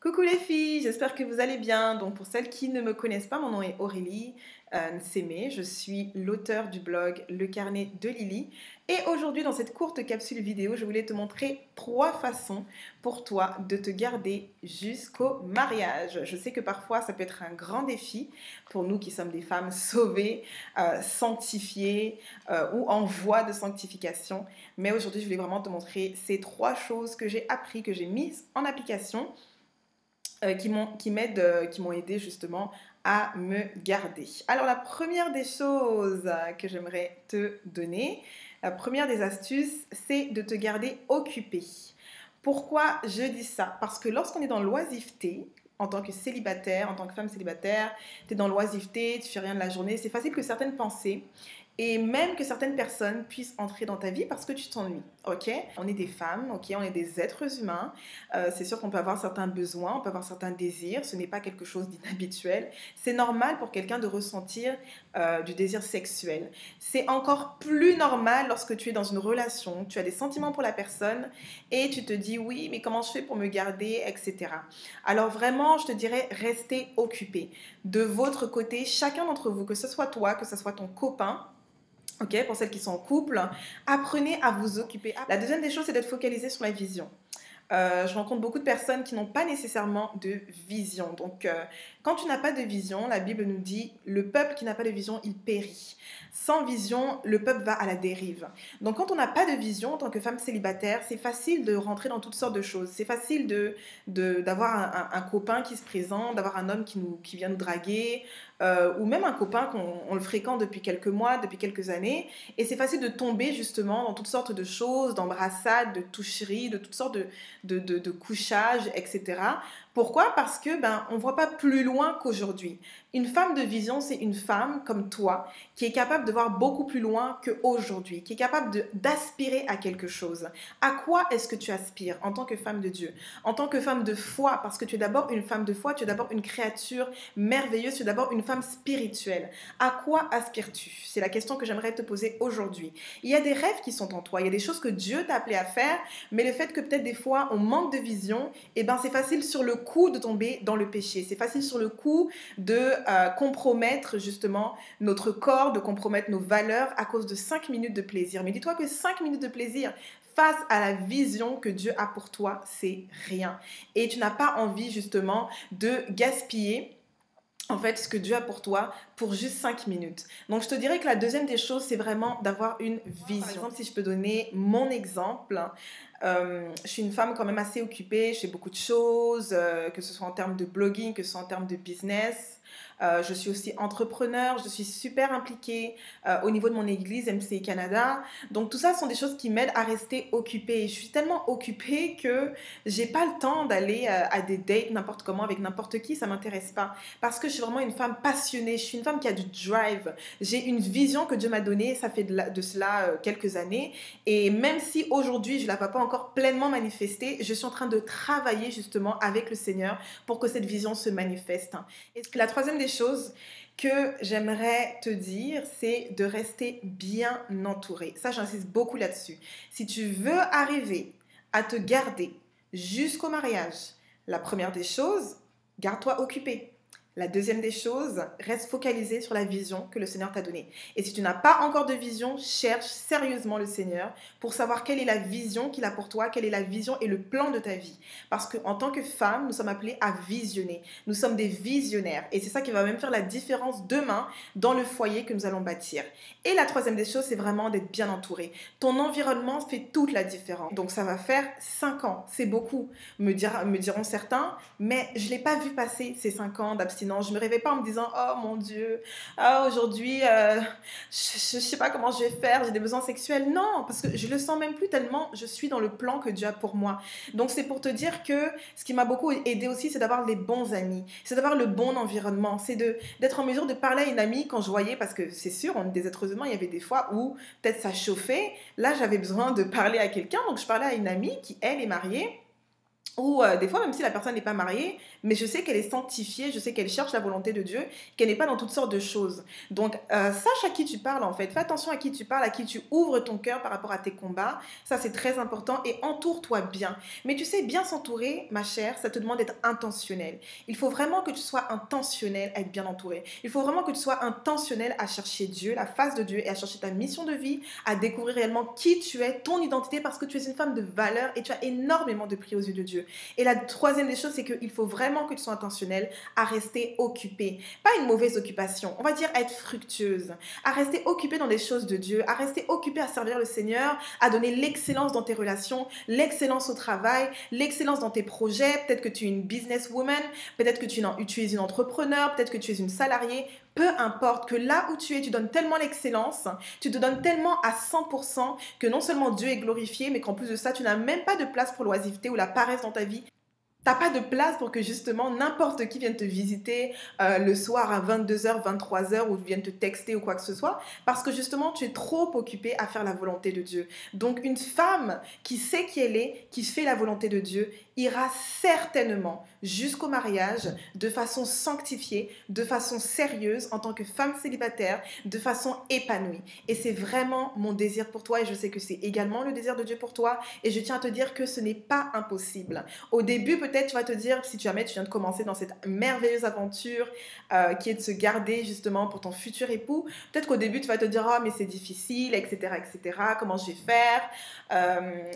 Coucou les filles, j'espère que vous allez bien. Donc pour celles qui ne me connaissent pas, mon nom est Aurélie Nsémé. Je suis l'auteur du blog Le Carnet de Lily. Et aujourd'hui, dans cette courte capsule vidéo, je voulais te montrer 3 façons pour toi de te garder jusqu'au mariage. Je sais que parfois, ça peut être un grand défi pour nous qui sommes des femmes sauvées, sanctifiées ou en voie de sanctification. Mais aujourd'hui, je voulais vraiment te montrer ces 3 choses que j'ai appris, que j'ai mises en application qui m'ont aidé justement à me garder. Alors la première des choses que j'aimerais te donner, la première des astuces, c'est de te garder occupé. Pourquoi je dis ça? Parce que lorsqu'on est dans l'oisiveté, en tant que célibataire, en tant que femme célibataire, tu es dans l'oisiveté, tu fais rien de la journée, c'est facile que certaines pensées et même que certaines personnes puissent entrer dans ta vie parce que tu t'ennuies, ok? On est des femmes, ok? On est des êtres humains. C'est sûr qu'on peut avoir certains besoins, on peut avoir certains désirs. Ce n'est pas quelque chose d'inhabituel. C'est normal pour quelqu'un de ressentir du désir sexuel. C'est encore plus normal lorsque tu es dans une relation, tu as des sentiments pour la personne et tu te dis oui, mais comment je fais pour me garder, etc. Alors vraiment, je te dirais, restez occupés. De votre côté, chacun d'entre vous, que ce soit toi, que ce soit ton copain, ok, pour celles qui sont en couple, apprenez à vous occuper. La deuxième des choses, c'est d'être focalisé sur la vision. Je rencontre beaucoup de personnes qui n'ont pas nécessairement de vision. Donc, quand tu n'as pas de vision, la Bible nous dit, le peuple qui n'a pas de vision, il périt. Sans vision, le peuple va à la dérive. Donc, quand on n'a pas de vision, en tant que femme célibataire, c'est facile de rentrer dans toutes sortes de choses. C'est facile d'avoir un copain qui se présente, d'avoir un homme qui vient nous draguer, ou même un copain qu'on le fréquente depuis quelques mois, depuis quelques années. Et c'est facile de tomber justement dans toutes sortes de choses, d'embrassades, de toucheries, de toutes sortes de couchage, etc. Pourquoi? Parce que on ne voit pas plus loin qu'aujourd'hui. Une femme de vision, c'est une femme comme toi qui est capable de voir beaucoup plus loin qu'aujourd'hui, qui est capable d'aspirer à quelque chose. À quoi est-ce que tu aspires en tant que femme de Dieu? En tant que femme de foi, parce que tu es d'abord une femme de foi, tu es d'abord une créature merveilleuse, tu es d'abord une femme spirituelle. À quoi aspires-tu? C'est la question que j'aimerais te poser aujourd'hui. Il y a des rêves qui sont en toi, il y a des choses que Dieu t'a appelé à faire, mais le fait que peut-être des fois on manque de vision, c'est facile sur le coup de tomber dans le péché. C'est facile sur le coup de compromettre justement notre corps, de compromettre nos valeurs à cause de 5 minutes de plaisir. Mais dis-toi que 5 minutes de plaisir face à la vision que Dieu a pour toi, c'est rien. Et tu n'as pas envie justement de gaspiller en fait ce que Dieu a pour toi pour juste 5 minutes. Donc je te dirais que la deuxième des choses, c'est vraiment d'avoir une vision. Par exemple, si je peux donner mon exemple, je suis une femme quand même assez occupée, je fais beaucoup de choses, que ce soit en termes de blogging, que ce soit en termes de business. Je suis aussi entrepreneur, je suis super impliquée au niveau de mon église MCI Canada. Donc tout ça sont des choses qui m'aident à rester occupée. Je suis tellement occupée que j'ai pas le temps d'aller à des dates n'importe comment avec n'importe qui, ça m'intéresse pas. Parce que je suis vraiment une femme passionnée, je suis une femme qui a du drive. J'ai une vision que Dieu m'a donnée, ça fait de cela quelques années. Et même si aujourd'hui je ne la vois pas encore pleinement manifestée, je suis en train de travailler justement avec le Seigneur pour que cette vision se manifeste. Et la troisième des choses que j'aimerais te dire, c'est de rester bien entouré. Ça, j'insiste beaucoup là-dessus. Si tu veux arriver à te garder jusqu'au mariage, la première des choses, garde-toi occupé. La deuxième des choses, reste focalisé sur la vision que le Seigneur t'a donnée. Et si tu n'as pas encore de vision, cherche sérieusement le Seigneur pour savoir quelle est la vision qu'il a pour toi, quelle est la vision et le plan de ta vie. Parce qu'en tant que femme, nous sommes appelés à visionner. Nous sommes des visionnaires. Et c'est ça qui va même faire la différence demain dans le foyer que nous allons bâtir. Et la troisième des choses, c'est vraiment d'être bien entouré. Ton environnement fait toute la différence. Donc ça va faire 5 ans. C'est beaucoup, me diront certains, mais je ne l'ai pas vu passer ces 5 ans d'abstinence. Je ne me réveille pas en me disant « Oh mon Dieu, aujourd'hui, je ne sais pas comment je vais faire, j'ai des besoins sexuels. » Non, parce que je ne le sens même plus tellement je suis dans le plan que Dieu a pour moi. Donc c'est pour te dire que ce qui m'a beaucoup aidé aussi, c'est d'avoir les bons amis, c'est d'avoir le bon environnement, c'est d'être en mesure de parler à une amie quand je voyais, parce que c'est sûr, on est des êtres humains, il y avait des fois où peut-être ça chauffait. Là, j'avais besoin de parler à quelqu'un, donc je parlais à une amie qui, elle, est mariée. Ou des fois, même si la personne n'est pas mariée, mais je sais qu'elle est sanctifiée, je sais qu'elle cherche la volonté de Dieu, qu'elle n'est pas dans toutes sortes de choses. Donc, sache à qui tu parles en fait. Fais attention à qui tu parles, à qui tu ouvres ton cœur par rapport à tes combats. Ça, c'est très important et entoure-toi bien. Mais tu sais, bien s'entourer, ma chère, ça te demande d'être intentionnel. Il faut vraiment que tu sois intentionnel à être bien entouré. Il faut vraiment que tu sois intentionnel à chercher Dieu, la face de Dieu et à chercher ta mission de vie, à découvrir réellement qui tu es, ton identité, parce que tu es une femme de valeur et tu as énormément de prix aux yeux de Dieu. Et la troisième des choses, c'est qu'il faut vraiment que tu sois intentionnel à rester occupé. Pas une mauvaise occupation, on va dire être fructueuse. À rester occupé dans les choses de Dieu, à rester occupé à servir le Seigneur, à donner l'excellence dans tes relations, l'excellence au travail, l'excellence dans tes projets. Peut-être que tu es une businesswoman, peut-être que tu es une entrepreneur, peut-être que tu es une salariée. Peu importe, que là où tu es, tu donnes tellement l'excellence, tu te donnes tellement à 100% que non seulement Dieu est glorifié, mais qu'en plus de ça, tu n'as même pas de place pour l'oisiveté ou la paresse dans ta vie. T'as pas de place pour que justement n'importe qui vienne te visiter le soir à 22h, 23h ou vienne te texter ou quoi que ce soit parce que justement tu es trop occupé à faire la volonté de Dieu. Donc une femme qui sait qui elle est, qui fait la volonté de Dieu, ira certainement jusqu'au mariage de façon sanctifiée, de façon sérieuse en tant que femme célibataire, de façon épanouie. Et c'est vraiment mon désir pour toi et je sais que c'est également le désir de Dieu pour toi et je tiens à te dire que ce n'est pas impossible. Au début, peut-être, tu vas te dire, si jamais tu viens de commencer dans cette merveilleuse aventure qui est de se garder justement pour ton futur époux, peut-être qu'au début, tu vas te dire, oh, mais c'est difficile, etc., etc., comment je vais faire,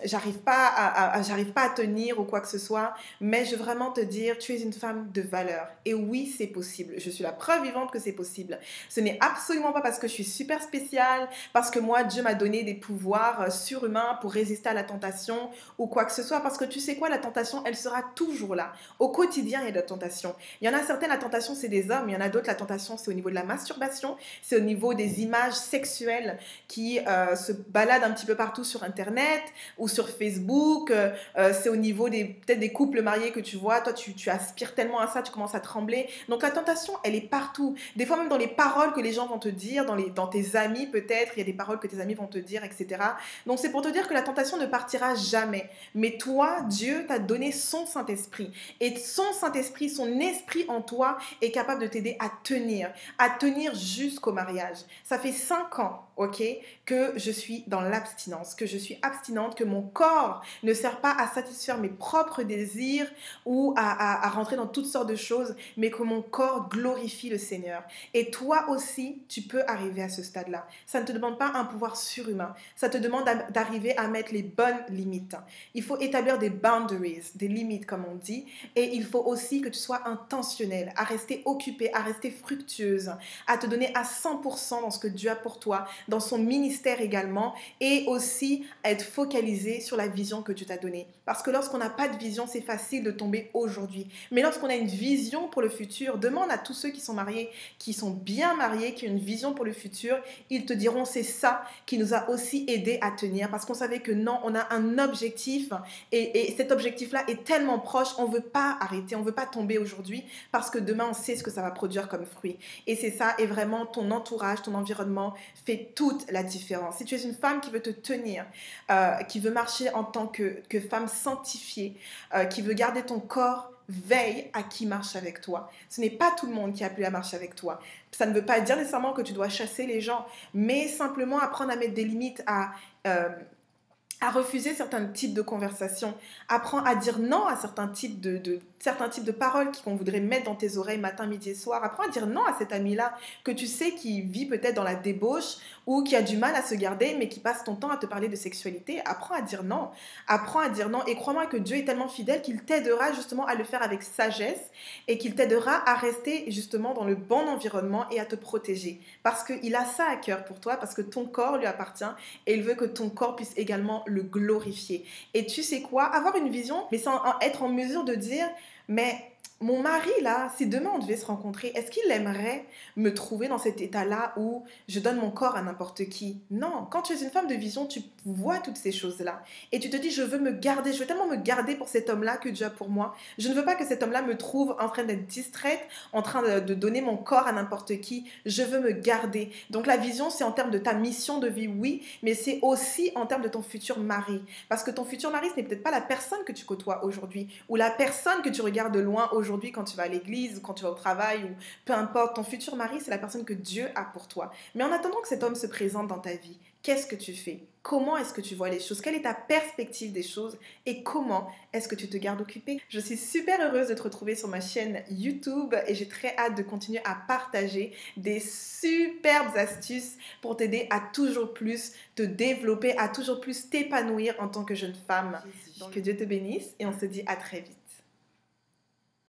j'arrive pas à tenir ou quoi que ce soit, mais je veux vraiment te dire, tu es une femme de valeur. Et oui, c'est possible. Je suis la preuve vivante que c'est possible. Ce n'est absolument pas parce que je suis super spéciale, parce que moi, Dieu m'a donné des pouvoirs surhumains pour résister à la tentation ou quoi que ce soit, parce que tu sais quoi, la tentation, elle sera toujours là. Au quotidien, il y a de la tentation. Il y en a certaines, la tentation, c'est des hommes, il y en a d'autres, la tentation, c'est au niveau de la masturbation, c'est au niveau des images sexuelles qui se baladent un petit peu partout sur Internet ou sur Facebook, c'est au niveau peut-être des couples mariés que tu vois, toi, tu aspires tellement à ça, tu commences à trembler. Donc, la tentation, elle est partout. Des fois, même dans les paroles que les gens vont te dire, dans tes amis, peut-être, il y a des paroles que tes amis vont te dire, etc. Donc, c'est pour te dire que la tentation ne partira jamais. Mais toi, Dieu t'a donné son Saint-Esprit. Et son Saint-Esprit, son esprit en toi est capable de t'aider à tenir jusqu'au mariage. Ça fait 5 ans, ok, que je suis dans l'abstinence, que je suis abstinente, que mon corps ne sert pas à satisfaire mes propres désirs ou à rentrer dans toutes sortes de choses, mais que mon corps glorifie le Seigneur. Et toi aussi, tu peux arriver à ce stade-là. Ça ne te demande pas un pouvoir surhumain. Ça te demande d'arriver à mettre les bonnes limites. Il faut établir des boundaries, des limites comme on dit, et il faut aussi que tu sois intentionnel, à rester occupé, à rester fructueuse, à te donner à 100% dans ce que Dieu a pour toi, dans son ministère également, et aussi à être focalisé sur la vision que Dieu t'a donnée. Parce que lorsqu'on n'a pas de vision, c'est facile de tomber aujourd'hui. Mais lorsqu'on a une vision pour le futur, demande à tous ceux qui sont mariés, qui sont bien mariés, qui ont une vision pour le futur, ils te diront c'est ça qui nous a aussi aidé à tenir. Parce qu'on savait que non, on a un objectif et cet objectif-là est tellement proche, on ne veut pas arrêter, on ne veut pas tomber aujourd'hui parce que demain, on sait ce que ça va produire comme fruit. Et c'est ça, et vraiment, ton entourage, ton environnement fait toute la différence. Si tu es une femme qui veut te tenir, qui veut marcher en tant que femme sanctifiée, qui veut garder ton corps, veille à qui marche avec toi. Ce n'est pas tout le monde qui est appelé à marcher avec toi. Ça ne veut pas dire nécessairement que tu dois chasser les gens, mais simplement apprendre à mettre des limites, à refuser certains types de conversations, apprends à dire non à certains types de paroles qu'on voudrait mettre dans tes oreilles matin, midi et soir. Apprends à dire non à cet ami-là que tu sais qui vit peut-être dans la débauche ou qui a du mal à se garder mais qui passe ton temps à te parler de sexualité. Apprends à dire non. Apprends à dire non et crois-moi que Dieu est tellement fidèle qu'il t'aidera justement à le faire avec sagesse et qu'il t'aidera à rester justement dans le bon environnement et à te protéger parce qu'il a ça à cœur pour toi, parce que ton corps lui appartient et il veut que ton corps puisse également le glorifier. Et tu sais quoi? Avoir une vision, mais sans être en mesure de dire, mais mon mari, là, si demain on devait se rencontrer, est-ce qu'il aimerait me trouver dans cet état-là où je donne mon corps à n'importe qui? Non, quand tu es une femme de vision, tu vois toutes ces choses-là. Et tu te dis, je veux me garder, je veux tellement me garder pour cet homme-là que Dieu a pour moi. Je ne veux pas que cet homme-là me trouve en train d'être distraite, en train de donner mon corps à n'importe qui. Je veux me garder. Donc la vision, c'est en termes de ta mission de vie, oui, mais c'est aussi en termes de ton futur mari. Parce que ton futur mari, ce n'est peut-être pas la personne que tu côtoies aujourd'hui, ou la personne que tu regardes de loin aujourd'hui quand tu vas à l'église, ou quand tu vas au travail, ou peu importe. Ton futur mari, c'est la personne que Dieu a pour toi. Mais en attendant que cet homme se présente dans ta vie, qu'est-ce que tu fais? Comment est-ce que tu vois les choses? Quelle est ta perspective des choses? Et comment est-ce que tu te gardes occupé? Je suis super heureuse de te retrouver sur ma chaîne YouTube et j'ai très hâte de continuer à partager des superbes astuces pour t'aider à toujours plus te développer, à toujours plus t'épanouir en tant que jeune femme. Que Dieu te bénisse et on se dit à très vite.